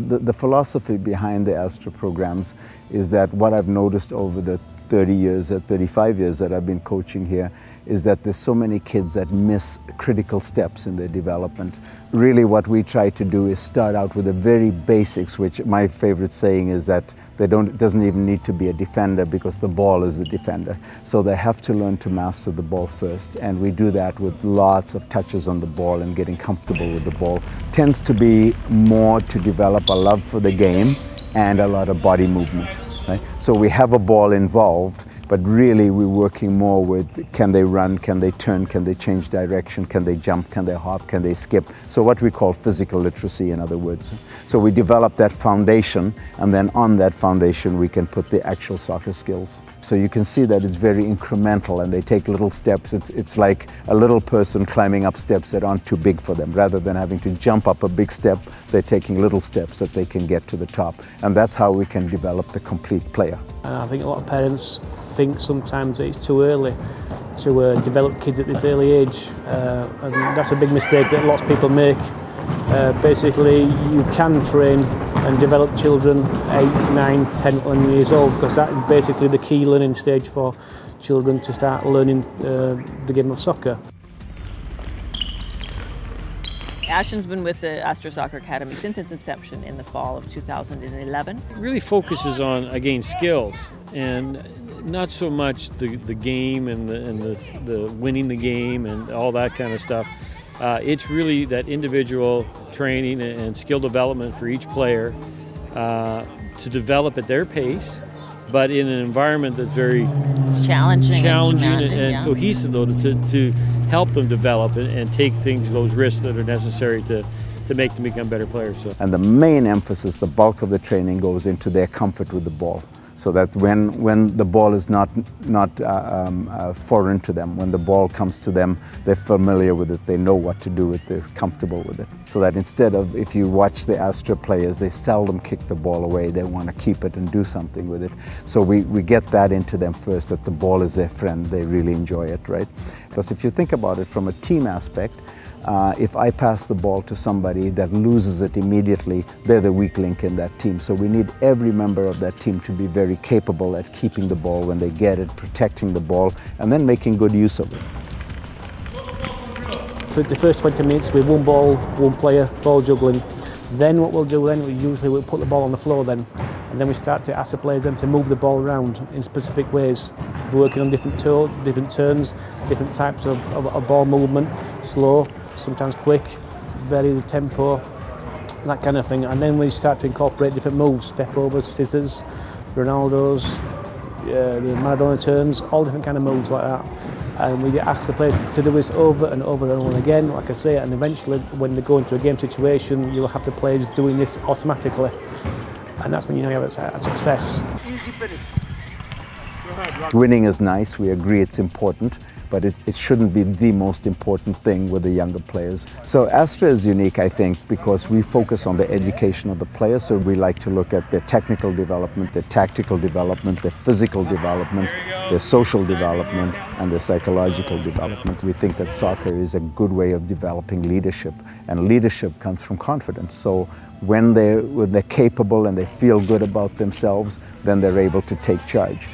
The philosophy behind the ASTRA programs is that what I've noticed over the 30 years, 35 years that I've been coaching here is that there's so many kids that miss critical steps in their development. Really what we try to do is start out with the very basics, which my favorite saying is that it doesn't even need to be a defender because the ball is the defender. So they have to learn to master the ball first, and we do that with lots of touches on the ball and getting comfortable with the ball. Tends to be more to develop a love for the game and a lot of body movement. Right? So we have a ball involved, but really we're working more with can they run, can they turn, can they change direction, can they jump, can they hop, can they skip. So what we call physical literacy, in other words. So we develop that foundation, and then on that foundation we can put the actual soccer skills. So you can see that it's very incremental and they take little steps. It's like a little person climbing up steps that aren't too big for them. Rather than having to jump up a big step, they're taking little steps that they can get to the top. And that's how we can develop the complete player. I think a lot of parents think sometimes that it's too early to develop kids at this early age, and that's a big mistake that lots of people make. Basically, you can train and develop children 8, 9, 10, 11 years old, because that is basically the key learning stage for children to start learning the game of soccer. Ashton's been with the ASTRA Soccer Academy since its inception in the fall of 2011. It really focuses on, again, skills, and not so much the game and the winning the game and all that kind of stuff. It's really that individual training and skill development for each player to develop at their pace, but in an environment that's very challenging and cohesive, though, to help them develop and take those risks that are necessary to make them become better players. So. And the main emphasis, the bulk of the training goes into their comfort with the ball. So that when the ball is not foreign to them, when the ball comes to them, they're familiar with it, they know what to do with it, they're comfortable with it. So that instead of, if you watch the ASTRA players, they seldom kick the ball away, they want to keep it and do something with it. So we get that into them first, that the ball is their friend, they really enjoy it, right? Because if you think about it from a team aspect, if I pass the ball to somebody that loses it immediately, they're the weak link in that team. So we need every member of that team to be very capable at keeping the ball when they get it, protecting the ball, and then making good use of it. For the first 20 minutes, with one ball, one player, ball juggling. Then what we'll do then, we'll put the ball on the floor then, and then we start to ask the players then to move the ball around in specific ways. We're working on different turns, different types of ball movement, slow, sometimes quick, vary the tempo, that kind of thing. And then we start to incorporate different moves, step overs, scissors, Ronaldo's, the Maradona turns, all different kind of moves like that. And we ask the players to do this over and over and over again, like I say, and eventually when they go into a game situation, you'll have the players doing this automatically. And that's when you know you have a success. Winning is nice, we agree it's important, but it shouldn't be the most important thing with the younger players. So ASTRA is unique, I think, because we focus on the education of the players. So we like to look at their technical development, their tactical development, their physical development, their social development, and their psychological development. We think that soccer is a good way of developing leadership, and leadership comes from confidence. So when they're capable and they feel good about themselves, then they're able to take charge.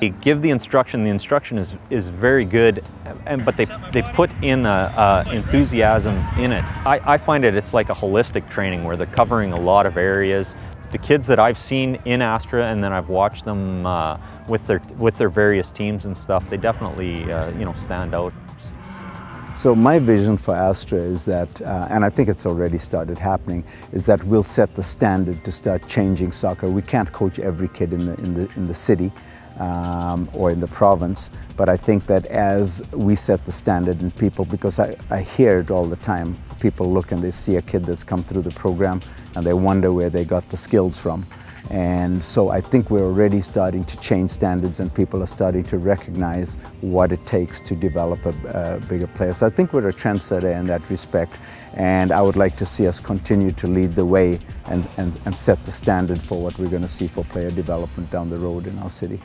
They give the instruction is very good, but they put in enthusiasm in it. I find it's like a holistic training where they're covering a lot of areas. The kids that I've seen in ASTRA, and then I've watched them with their various teams and stuff, they definitely stand out. So my vision for ASTRA is that, and I think it's already started happening, is that we'll set the standard to start changing soccer. We can't coach every kid in the city or in the province, but I think that as we set the standard in people, because I hear it all the time, people look and they see a kid that's come through the program and they wonder where they got the skills from. And so I think we're already starting to change standards, and people are starting to recognize what it takes to develop a bigger player. So I think we're a trendsetter in that respect, and I would like to see us continue to lead the way and set the standard for what we're going to see for player development down the road in our city.